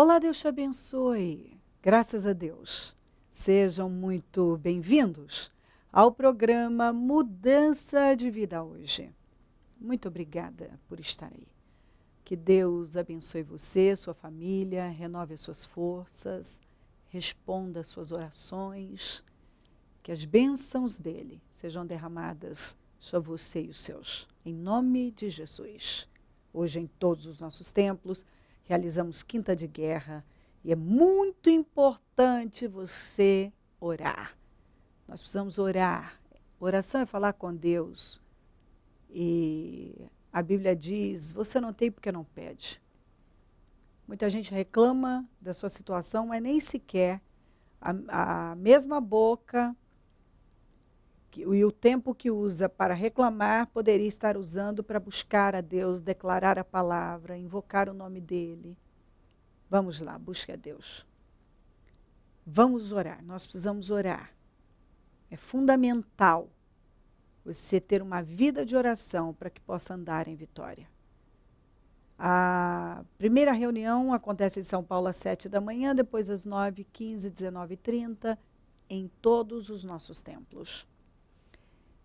Olá, Deus te abençoe. Graças a Deus. Sejam muito bem-vindos ao programa Mudança de Vida hoje. Muito obrigada por estar aí. Que Deus abençoe você, sua família, renove as suas forças, responda às suas orações, que as bênçãos dele sejam derramadas sobre você e os seus. Em nome de Jesus. Hoje, em todos os nossos templos, realizamos quinta de guerra e é muito importante você orar. Nós precisamos orar. Oração é falar com Deus. E a Bíblia diz, você não tem porque não pede. Muita gente reclama da sua situação, mas nem sequer a mesma boca e o tempo que usa para reclamar poderia estar usando para buscar a Deus, declarar a palavra, invocar o nome dele. Vamos lá, busque a Deus. Vamos orar, nós precisamos orar. É fundamental você ter uma vida de oração para que possa andar em vitória. A primeira reunião acontece em São Paulo às 7 da manhã, depois às 9, 15, 19 e 30, em todos os nossos templos.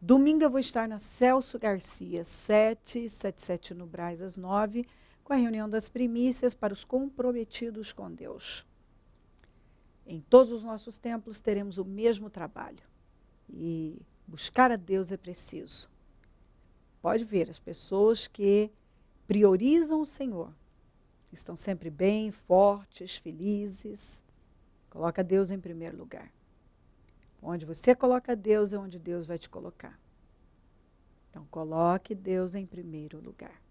Domingo eu vou estar na Celso Garcia, 777 no Brás, às 9, com a reunião das primícias para os comprometidos com Deus. Em todos os nossos templos teremos o mesmo trabalho. E buscar a Deus é preciso. Pode ver, as pessoas que priorizam o Senhor estão sempre bem, fortes, felizes. Coloca Deus em primeiro lugar. Onde você coloca Deus é onde Deus vai te colocar. Então, coloque Deus em primeiro lugar.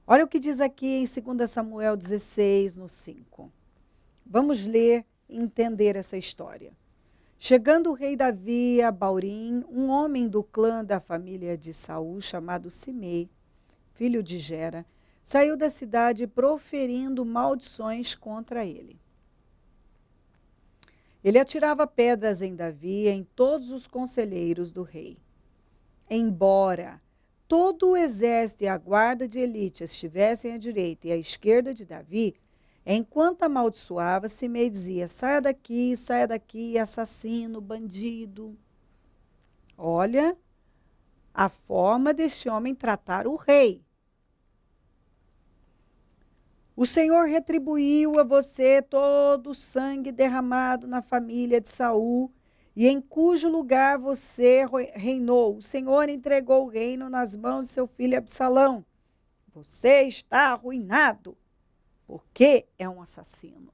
Olha o que diz aqui em 2 Samuel 16, no 5. Vamos ler e entender essa história. Chegando o rei Davi a Baurim, um homem do clã da família de Saul, chamado Simei, filho de Gera, saiu da cidade proferindo maldições contra ele. Ele atirava pedras em Davi e em todos os conselheiros do rei. Embora todo o exército e a guarda de elite estivessem à direita e à esquerda de Davi, enquanto amaldiçoava, Simei dizia, saia daqui, assassino, bandido. Olha a forma deste homem tratar o rei. O Senhor retribuiu a você todo o sangue derramado na família de Saul, e em cujo lugar você reinou. O Senhor entregou o reino nas mãos de seu filho Absalão. Você está arruinado, porque é um assassino.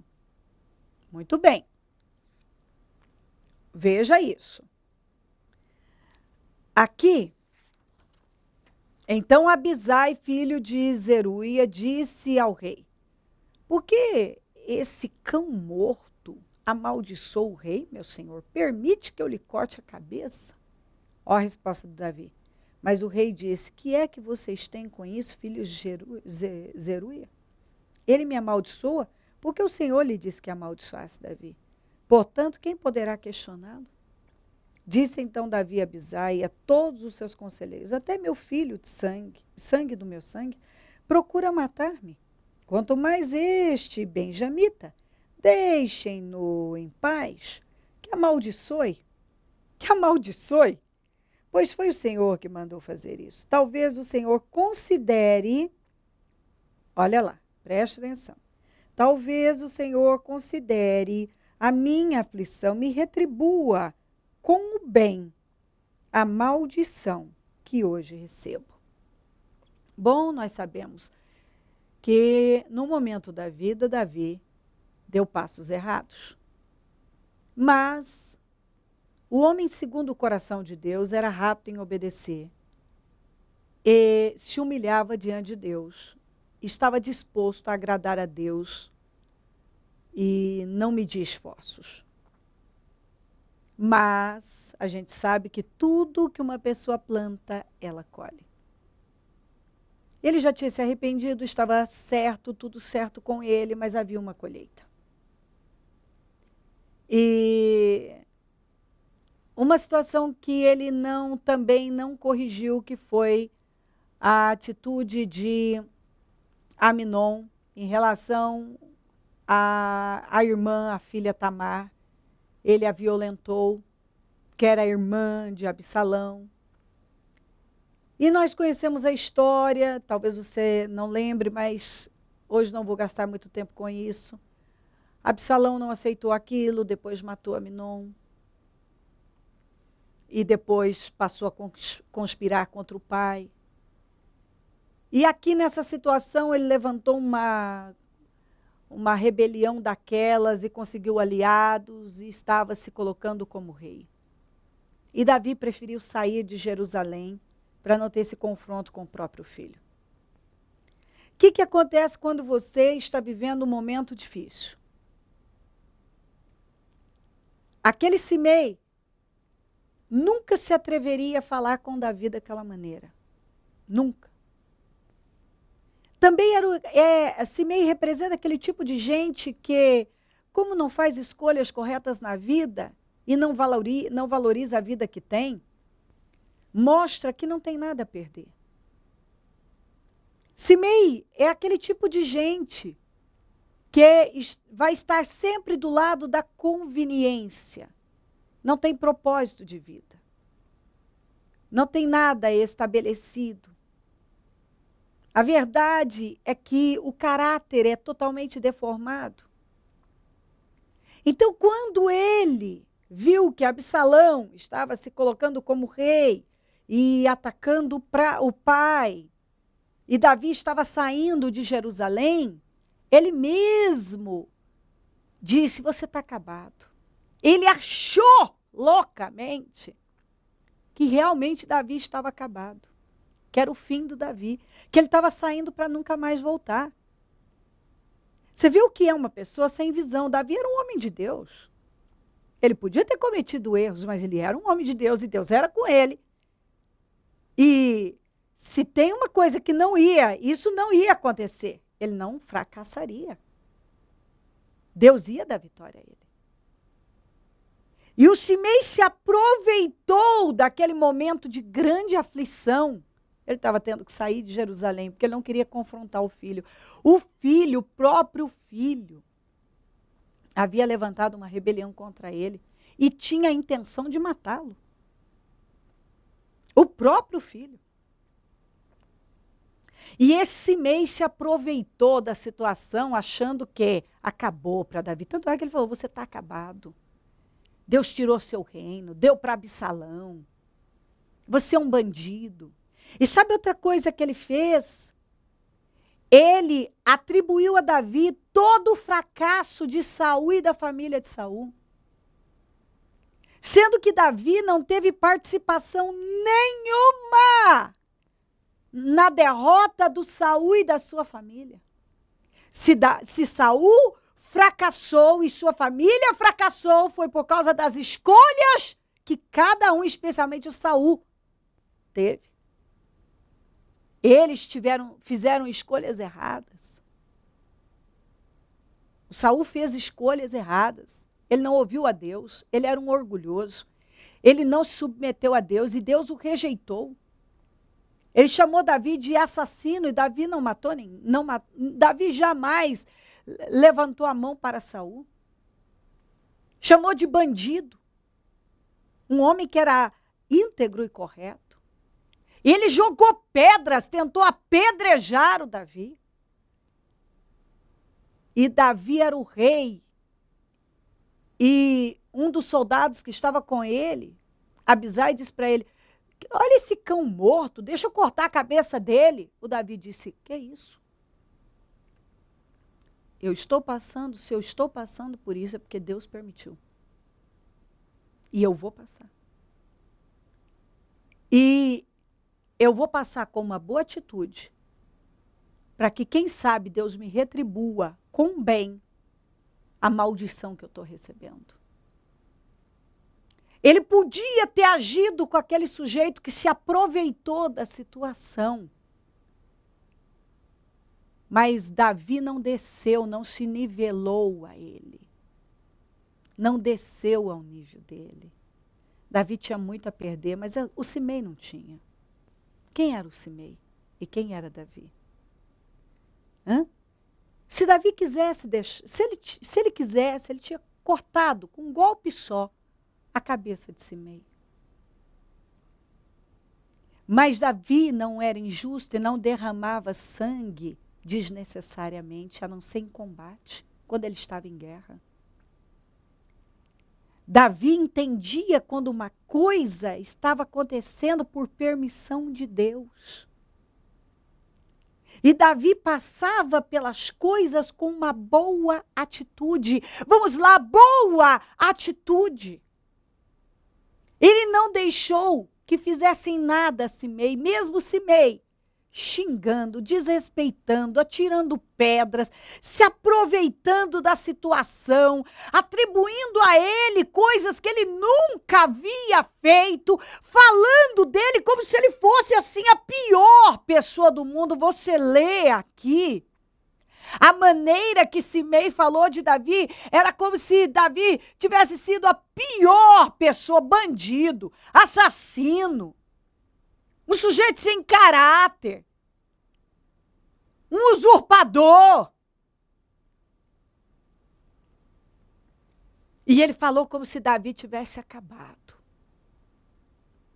Muito bem. Veja isso. Aqui, então Abisai, filho de Zeruia, disse ao rei, por que esse cão morto amaldiçoou o rei, meu senhor? Permite que eu lhe corte a cabeça? Ó a resposta de Davi. Mas o rei disse, que é que vocês têm com isso, filhos de Zeruia? Ele me amaldiçoa porque o Senhor lhe disse que amaldiçoasse Davi. Portanto, quem poderá questioná-lo? Disse então Davi a Abisai e a todos os seus conselheiros, até meu filho de sangue do meu sangue, procura matar-me. Quanto mais este benjamita, deixem-no em paz, que amaldiçoe, pois foi o Senhor que mandou fazer isso. Talvez o Senhor considere, olha lá, preste atenção, talvez o Senhor considere a minha aflição, me retribua com o bem a maldição que hoje recebo. Bom, nós sabemos que no momento da vida, Davi deu passos errados. Mas o homem segundo o coração de Deus era rápido em obedecer e se humilhava diante de Deus. Estava disposto a agradar a Deus e não medir esforços. Mas a gente sabe que tudo que uma pessoa planta, ela colhe. Ele já tinha se arrependido, estava certo, tudo certo com ele, mas havia uma colheita. E uma situação que ele também não corrigiu, que foi a atitude de Aminon em relação a irmã, a filha Tamar, ele a violentou, que era a irmã de Absalão. E nós conhecemos a história, talvez você não lembre, mas hoje não vou gastar muito tempo com isso. Absalão não aceitou aquilo, depois matou Aminon. E depois passou a conspirar contra o pai. E aqui nessa situação ele levantou uma rebelião daquelas e conseguiu aliados e estava se colocando como rei. E Davi preferiu sair de Jerusalém para não ter esse confronto com o próprio filho. O que acontece quando você está vivendo um momento difícil? Aquele Simei nunca se atreveria a falar com Davi daquela maneira. Nunca. Também Simei representa aquele tipo de gente que, como não faz escolhas corretas na vida e não valoriza a vida que tem, mostra que não tem nada a perder. Simei é aquele tipo de gente que vai estar sempre do lado da conveniência. Não tem propósito de vida. Não tem nada estabelecido. A verdade é que o caráter é totalmente deformado. Então, quando ele viu que Absalão estava se colocando como rei e atacando o pai, e Davi estava saindo de Jerusalém, ele mesmo disse: você está acabado. Ele achou loucamente que realmente Davi estava acabado, que era o fim do Davi, que ele estava saindo para nunca mais voltar. Você viu que é uma pessoa sem visão. Davi era um homem de Deus. Ele podia ter cometido erros, mas ele era um homem de Deus e Deus era com ele. E se tem uma coisa que isso não ia acontecer, ele não fracassaria. Deus ia dar vitória a ele. E o Simei se aproveitou daquele momento de grande aflição. Ele estava tendo que sair de Jerusalém, porque ele não queria confrontar o filho. O próprio filho, havia levantado uma rebelião contra ele e tinha a intenção de matá-lo. O próprio filho. E esse Simei se aproveitou da situação, achando que acabou para Davi. Tanto é que ele falou: você está acabado. Deus tirou seu reino, deu para Absalão. Você é um bandido. E sabe outra coisa que ele fez? Ele atribuiu a Davi todo o fracasso de Saul e da família de Saul. Sendo que Davi não teve participação nenhuma na derrota do Saul e da sua família. Se Saul fracassou e sua família fracassou, foi por causa das escolhas que cada um, especialmente o Saul, teve. Eles fizeram escolhas erradas. O Saul fez escolhas erradas. Ele não ouviu a Deus, ele era um orgulhoso. Ele não se submeteu a Deus e Deus o rejeitou. Ele chamou Davi de assassino e Davi não matou ninguém. Davi jamais levantou a mão para Saul. Chamou de bandido. Um homem que era íntegro e correto. Ele jogou pedras, tentou apedrejar o Davi. E Davi era o rei. E um dos soldados que estava com ele, Abisai, disse para ele: olha esse cão morto, deixa eu cortar a cabeça dele. O Davi disse: que é isso? Se eu estou passando por isso é porque Deus permitiu. E eu vou passar. E eu vou passar com uma boa atitude, para que, quem sabe, Deus me retribua com bem a maldição que eu estou recebendo. Ele podia ter agido com aquele sujeito que se aproveitou da situação. Mas Davi não desceu, não se nivelou a ele. Não desceu ao nível dele. Davi tinha muito a perder, mas o Simei não tinha. Quem era o Simei? E quem era Davi? Se Davi quisesse, se ele quisesse, ele tinha cortado com um golpe só a cabeça de Simei. Mas Davi não era injusto e não derramava sangue desnecessariamente, a não ser em combate, quando ele estava em guerra. Davi entendia quando uma coisa estava acontecendo por permissão de Deus. E Davi passava pelas coisas com uma boa atitude. Vamos lá, boa atitude. Ele não deixou que fizessem nada a Simei, mesmo Simei, xingando, desrespeitando, atirando pedras, se aproveitando da situação, atribuindo a ele coisas que ele nunca havia feito, falando dele como se ele fosse assim a pior pessoa do mundo. Você lê aqui a maneira que Simei falou de Davi, era como se Davi tivesse sido a pior pessoa, bandido, assassino, um sujeito sem caráter, um usurpador. E ele falou como se Davi tivesse acabado.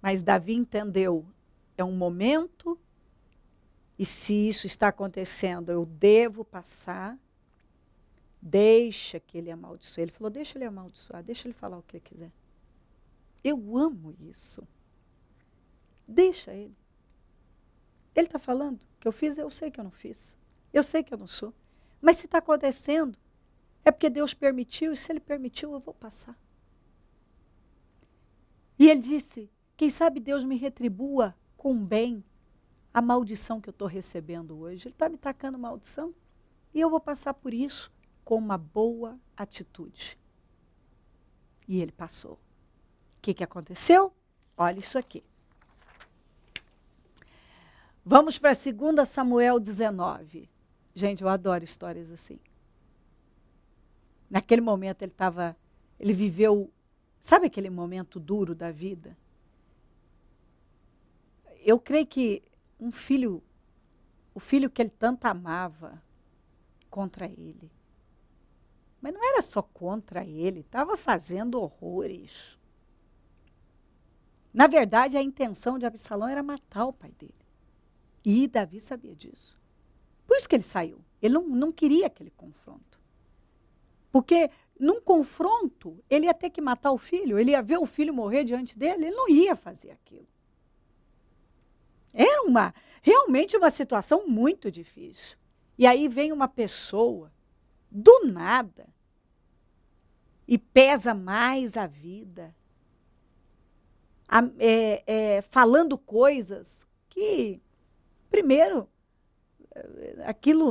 Mas Davi entendeu, é um momento, e se isso está acontecendo, eu devo passar, deixa que ele amaldiçoe. Ele falou, deixa ele amaldiçoar, deixa ele falar o que ele quiser. Eu amo isso. Deixa ele. Ele está falando que eu fiz, eu sei que eu não fiz. Eu sei que eu não sou. Mas se está acontecendo, é porque Deus permitiu, e se ele permitiu, eu vou passar. E ele disse, quem sabe Deus me retribua com bem a maldição que eu estou recebendo hoje. Ele está me tacando maldição e eu vou passar por isso com uma boa atitude. E ele passou. O que aconteceu? Olha isso aqui. Vamos para 2 Samuel 19. Gente, eu adoro histórias assim. Naquele momento ele viveu, sabe aquele momento duro da vida? Eu creio que o filho que ele tanto amava, contra ele. Mas não era só contra ele, estava fazendo horrores. Na verdade, a intenção de Absalão era matar o pai dele. E Davi sabia disso. Por isso que ele saiu. Ele não queria aquele confronto. Porque num confronto, ele ia ter que matar o filho, ele ia ver o filho morrer diante dele, ele não ia fazer aquilo. Era realmente uma situação muito difícil. E aí vem uma pessoa, do nada, e pesa mais a vida, falando coisas que, primeiro,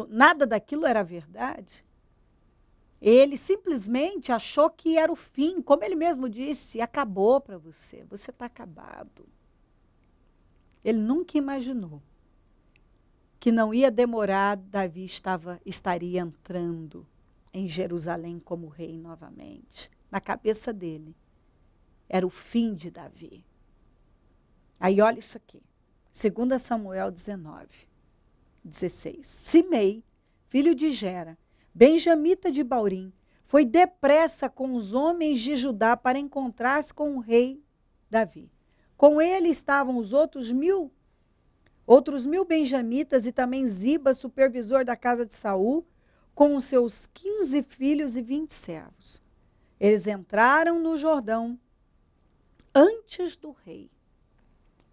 nada daquilo era verdade. Ele simplesmente achou que era o fim, como ele mesmo disse, acabou para você está acabado. Ele nunca imaginou que não ia demorar, Davi estaria entrando em Jerusalém como rei novamente. Na cabeça dele, era o fim de Davi. Aí olha isso aqui, 2 Samuel 19, 16. Simei, filho de Gera, benjamita de Baurim, foi depressa com os homens de Judá para encontrar-se com o rei Davi. Com ele estavam os outros mil benjamitas e também Ziba, supervisor da casa de Saul, com os seus 15 filhos e 20 servos. Eles entraram no Jordão antes do rei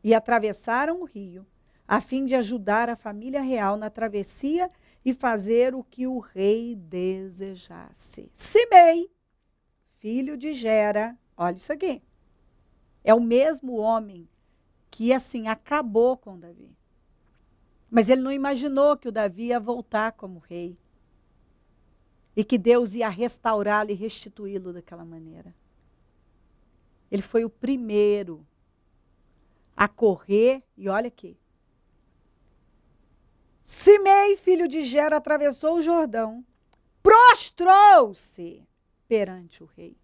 e atravessaram o rio, a fim de ajudar a família real na travessia e fazer o que o rei desejasse. Simei, filho de Gera, olha isso aqui, é o mesmo homem que, assim, acabou com Davi. Mas ele não imaginou que o Davi ia voltar como rei. E que Deus ia restaurá-lo e restituí-lo daquela maneira. Ele foi o primeiro a correr, e olha aqui. Simei, filho de Gera, atravessou o Jordão, prostrou-se perante o rei.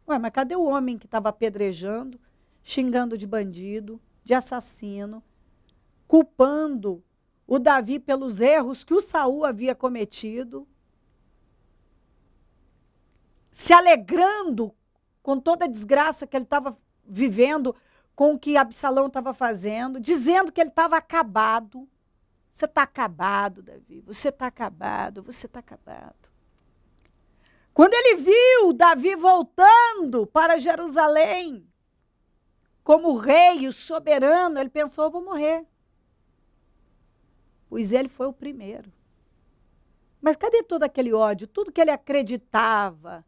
Ué, mas cadê o homem que estava apedrejando, xingando de bandido, de assassino, culpando o Davi pelos erros que o Saul havia cometido, se alegrando com toda a desgraça que ele estava vivendo, com o que Absalão estava fazendo, dizendo que ele estava acabado. Você está acabado, Davi, você está acabado, você está acabado. Quando ele viu Davi voltando para Jerusalém, como rei, o soberano, ele pensou, eu vou morrer. Pois ele foi o primeiro. Mas cadê todo aquele ódio, tudo que ele acreditava?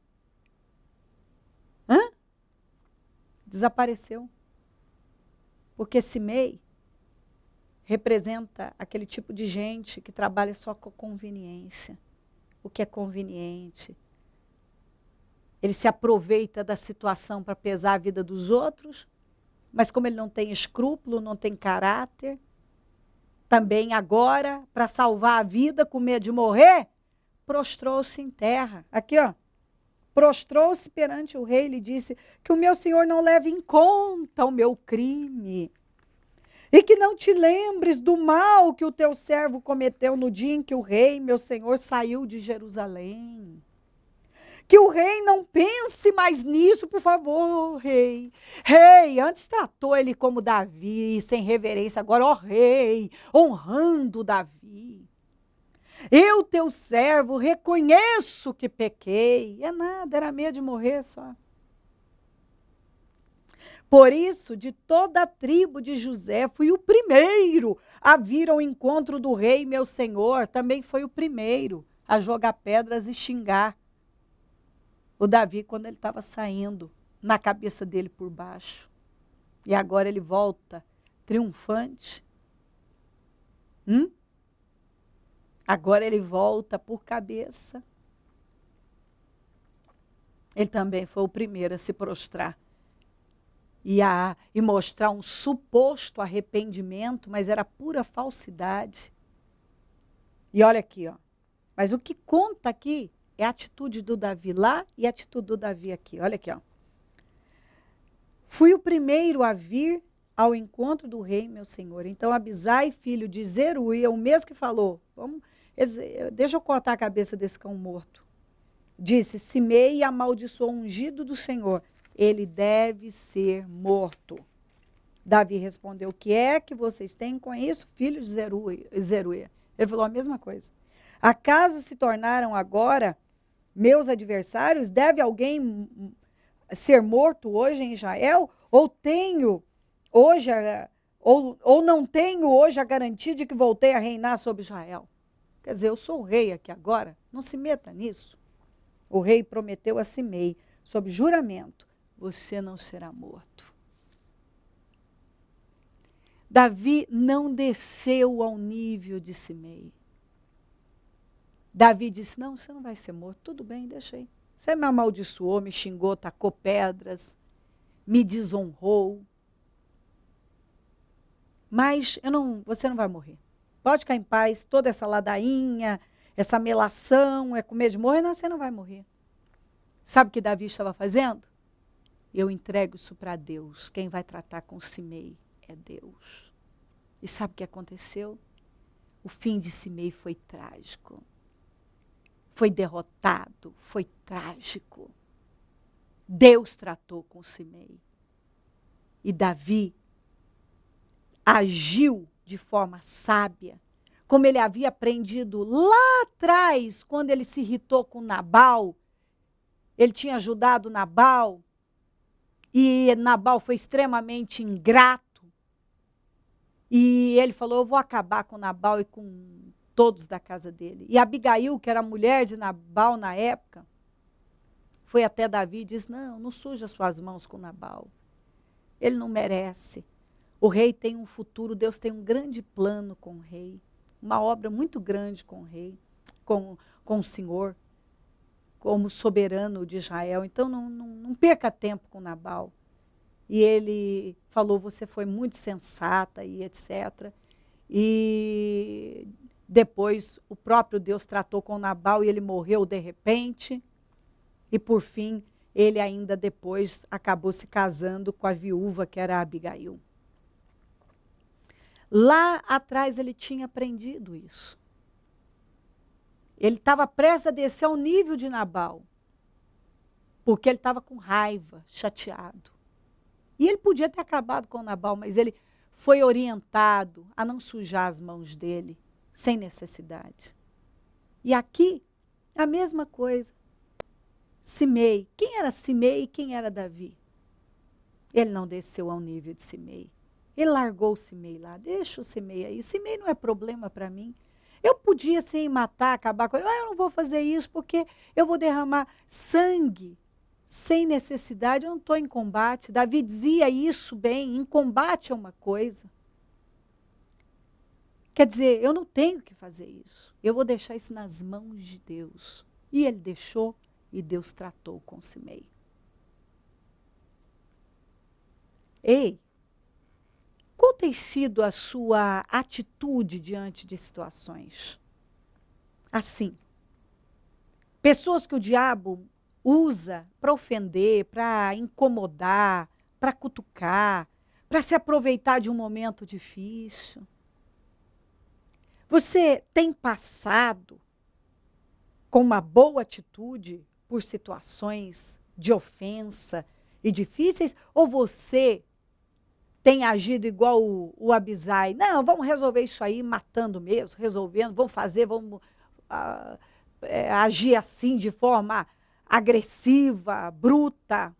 Desapareceu. Porque Simei representa aquele tipo de gente que trabalha só com conveniência. O que é conveniente. Ele se aproveita da situação para pesar a vida dos outros, mas como ele não tem escrúpulo, não tem caráter, também agora, para salvar a vida, com medo de morrer, prostrou-se em terra. Aqui, ó. Prostrou-se perante o rei e lhe disse que o meu senhor não leve em conta o meu crime e que não te lembres do mal que o teu servo cometeu no dia em que o rei, meu senhor, saiu de Jerusalém. Que o rei não pense mais nisso, por favor, rei. Rei, antes tratou ele como Davi, sem reverência, agora, ó rei, honrando Davi. Eu, teu servo, reconheço que pequei. É nada, era medo de morrer só. Por isso, de toda a tribo de José, fui o primeiro a vir ao encontro do rei, meu senhor. Também foi o primeiro a jogar pedras e xingar o Davi quando ele estava saindo, na cabeça dele por baixo. E agora ele volta triunfante. Agora ele volta por cabeça. Ele também foi o primeiro a se prostrar. E mostrar um suposto arrependimento, mas era pura falsidade. E olha aqui, ó. Mas o que conta aqui é a atitude do Davi lá e a atitude do Davi aqui. Olha aqui, ó. Fui o primeiro a vir ao encontro do rei, meu senhor. Então Abisai, filho de Zeruia, o mesmo que falou, deixa eu cortar a cabeça desse cão morto. Disse, Simei amaldiçoou o ungido do Senhor. Ele deve ser morto. Davi respondeu, o que é que vocês têm com isso, filho de Zeruia? Ele falou a mesma coisa. Acaso se tornaram agora meus adversários? Deve alguém ser morto hoje em Israel? Ou não tenho hoje a garantia de que voltei a reinar sobre Israel? Quer dizer, eu sou o rei aqui agora, não se meta nisso. O rei prometeu a Simei, sob juramento, você não será morto. Davi não desceu ao nível de Simei. Davi disse, não, você não vai ser morto, tudo bem, deixa aí. Você me amaldiçoou, me xingou, tacou pedras, me desonrou. Mas você não vai morrer. Pode ficar em paz, toda essa ladainha, essa melação, com medo de morrer, não, você não vai morrer. Sabe o que Davi estava fazendo? Eu entrego isso para Deus. Quem vai tratar com Simei é Deus. E sabe o que aconteceu? O fim de Simei foi trágico. Foi derrotado, foi trágico. Deus tratou com Simei. E Davi agiu de forma sábia, como ele havia aprendido lá atrás, quando ele se irritou com Nabal. Ele tinha ajudado Nabal, e Nabal foi extremamente ingrato. E ele falou, eu vou acabar com Nabal e com todos da casa dele. E Abigail, que era a mulher de Nabal na época, foi até Davi e disse, não suja suas mãos com Nabal. Ele não merece. O rei tem um futuro, Deus tem um grande plano com o rei. Uma obra muito grande com o rei, com o Senhor, como soberano de Israel. Então não perca tempo com Nabal. E ele falou, você foi muito sensata e etc. E depois o próprio Deus tratou com Nabal e ele morreu de repente. E por fim, ele ainda depois acabou se casando com a viúva que era Abigail. Lá atrás ele tinha aprendido isso. Ele estava prestes a descer ao nível de Nabal, porque ele estava com raiva, chateado. E ele podia ter acabado com Nabal, mas ele foi orientado a não sujar as mãos dele, sem necessidade. E aqui, a mesma coisa. Simei. Quem era Simei e quem era Davi? Ele não desceu ao nível de Simei. Ele largou o Simei lá. Deixa o Simei aí. Simei não é problema para mim. Eu podia, sim, matar, acabar com ele. Eu não vou fazer isso porque eu vou derramar sangue sem necessidade. Eu não estou em combate. Davi dizia isso bem. Em combate é uma coisa. Quer dizer, eu não tenho que fazer isso. Eu vou deixar isso nas mãos de Deus. E ele deixou e Deus tratou com Simei. Ei, qual tem sido a sua atitude diante de situações assim? Pessoas que o diabo usa para ofender, para incomodar, para cutucar, para se aproveitar de um momento difícil. Você tem passado com uma boa atitude por situações de ofensa e difíceis? Ou você tem agido igual o Abisai? Não, vamos resolver isso aí matando mesmo, resolvendo, vamos fazer, vamos agir assim de forma agressiva, bruta.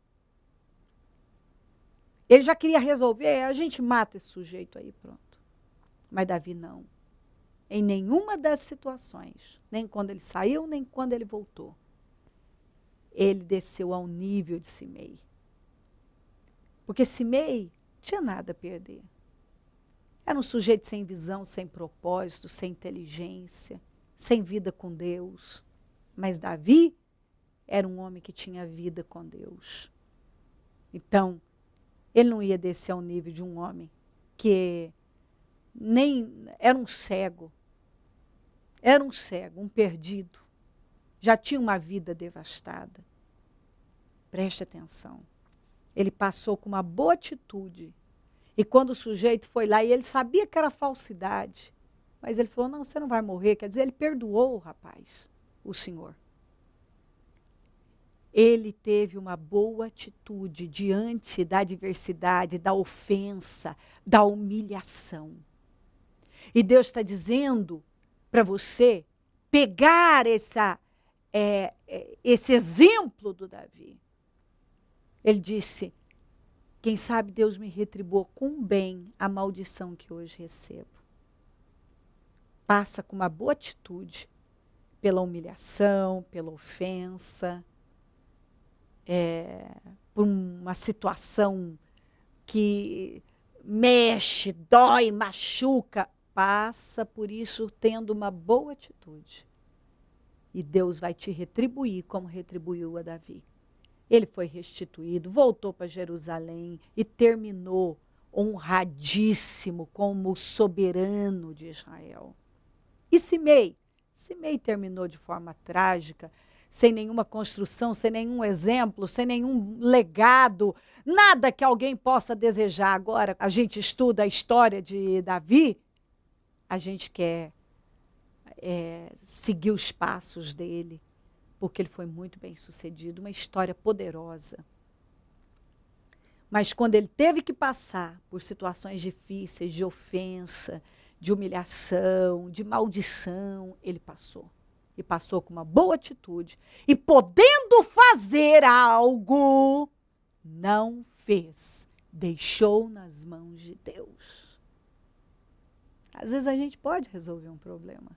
Ele já queria resolver, a gente mata esse sujeito aí, pronto. Mas Davi não. Em nenhuma das situações, nem quando ele saiu, nem quando ele voltou, ele desceu ao nível de Simei. Porque Simei tinha nada a perder. Era um sujeito sem visão, sem propósito, sem inteligência, sem vida com Deus. Mas Davi era um homem que tinha vida com Deus. Então, ele não ia descer ao nível de um homem que nem era um cego. Era um cego, um perdido. Já tinha uma vida devastada. Preste atenção. Ele passou com uma boa atitude. E quando o sujeito foi lá, e ele sabia que era falsidade, mas ele falou, não, você não vai morrer. Quer dizer, ele perdoou o rapaz, o senhor. Ele teve uma boa atitude diante da adversidade, da ofensa, da humilhação. E Deus está dizendo para você pegar esse exemplo do Davi. Ele disse, quem sabe Deus me retribuiu com bem a maldição que hoje recebo. Passa com uma boa atitude, pela humilhação, pela ofensa, por uma situação que mexe, dói, machuca. Passa por isso tendo uma boa atitude. E Deus vai te retribuir como retribuiu a Davi. Ele foi restituído, voltou para Jerusalém e terminou honradíssimo como soberano de Israel. E Simei? Simei terminou de forma trágica, sem nenhuma construção, sem nenhum exemplo, sem nenhum legado, nada que alguém possa desejar. Agora, a gente estuda a história de Davi, a gente quer seguir os passos dele, porque ele foi muito bem sucedido, uma história poderosa. Mas quando ele teve que passar por situações difíceis, de ofensa, de humilhação, de maldição, ele passou. E passou com uma boa atitude. E podendo fazer algo, não fez. Deixou nas mãos de Deus. Às vezes a gente pode resolver um problema.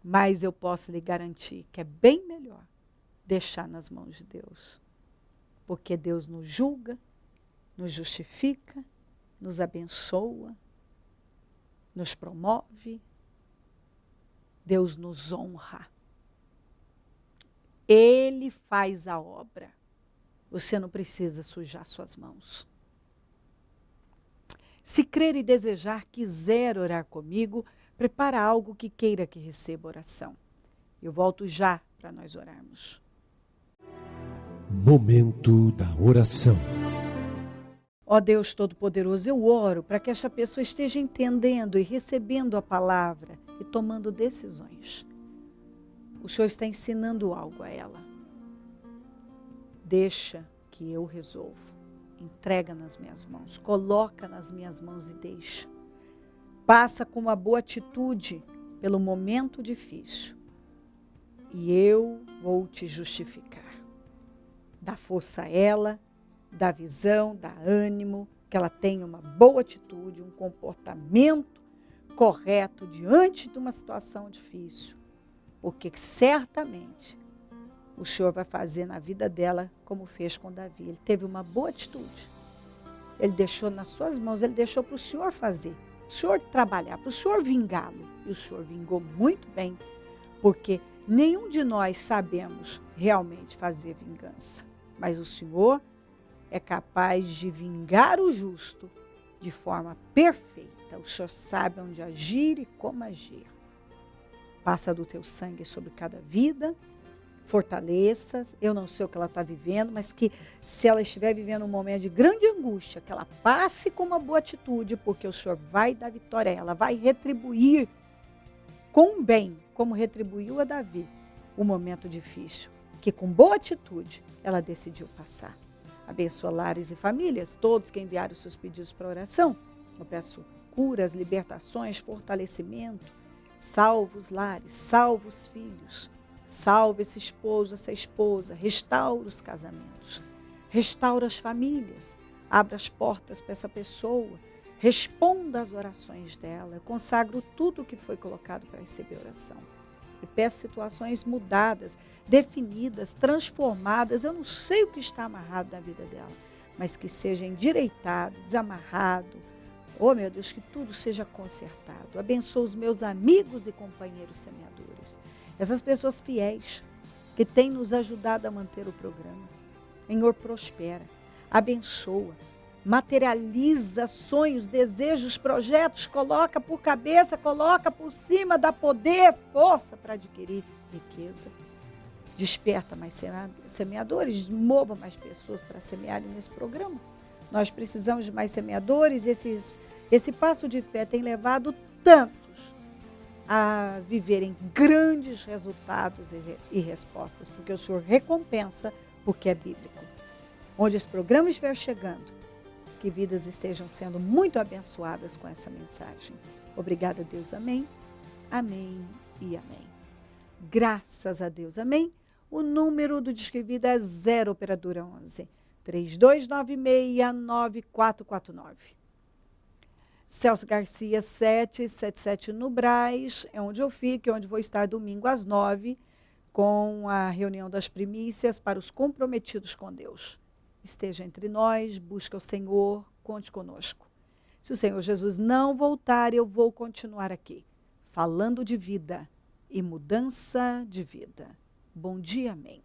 Mas eu posso lhe garantir que é bem melhor deixar nas mãos de Deus. Porque Deus nos julga, nos justifica, nos abençoa, nos promove. Deus nos honra. Ele faz a obra. Você não precisa sujar suas mãos. Se crer e desejar, quiser orar comigo, prepara algo que queira que receba oração. Eu volto já para nós orarmos. Momento da oração. Ó Deus Todo-Poderoso, eu oro para que essa pessoa esteja entendendo e recebendo a palavra e tomando decisões. O Senhor está ensinando algo a ela. Deixa que eu resolvo. Entrega nas minhas mãos. Coloca nas minhas mãos e deixa. Passa com uma boa atitude pelo momento difícil. E eu vou te justificar. Dá força a ela, dá visão, dá ânimo, que ela tenha uma boa atitude, um comportamento correto diante de uma situação difícil. Porque certamente o Senhor vai fazer na vida dela como fez com Davi. Ele teve uma boa atitude. Ele deixou nas suas mãos, ele deixou para o Senhor fazer, para o Senhor trabalhar, para o Senhor vingá-lo. E o Senhor vingou muito bem, porque nenhum de nós sabemos realmente fazer vingança. Mas o Senhor é capaz de vingar o justo de forma perfeita. O Senhor sabe onde agir e como agir. Passa do teu sangue sobre cada vida, fortaleça. Eu não sei o que ela está vivendo, mas que se ela estiver vivendo um momento de grande angústia, que ela passe com uma boa atitude, porque o Senhor vai dar vitória a ela, vai retribuir com bem, como retribuiu a Davi, o momento difícil, que com boa atitude ela decidiu passar. Abençoa lares e famílias, todos que enviaram os seus pedidos para oração. Eu peço curas, libertações, fortalecimento. Salva os lares, salva os filhos, salva esse esposo, essa esposa, restaura os casamentos, restaura as famílias, abra as portas para essa pessoa, responda às orações dela. Eu consagro tudo o que foi colocado para receber oração. E peço situações mudadas, definidas, transformadas. Eu não sei o que está amarrado na vida dela, mas que seja endireitado, desamarrado. Oh, meu Deus, que tudo seja consertado. Abençoa os meus amigos e companheiros semeadores. Essas pessoas fiéis que têm nos ajudado a manter o programa. Senhor, prospera, abençoa, materializa sonhos, desejos, projetos, coloca por cabeça, coloca por cima, dá poder, força para adquirir riqueza. Desperta mais semeadores, mova mais pessoas para semearem nesse programa. Nós precisamos de mais semeadores. Esse passo de fé tem levado tantos a viverem grandes resultados e respostas, porque o Senhor recompensa, porque é bíblico. Onde esse programa estiver chegando, que vidas estejam sendo muito abençoadas com essa mensagem. Obrigada, Deus. Amém, amém e amém. Graças a Deus. Amém. O número do Disque Vida é 0 operadora 11 3296-9449. Celso Garcia 777 no Brás, é onde eu fico, é onde vou estar domingo às 9, com a reunião das primícias para os comprometidos com Deus. Esteja entre nós, busca o Senhor, conte conosco. Se o Senhor Jesus não voltar, eu vou continuar aqui, falando de vida e mudança de vida. Bom dia, amém.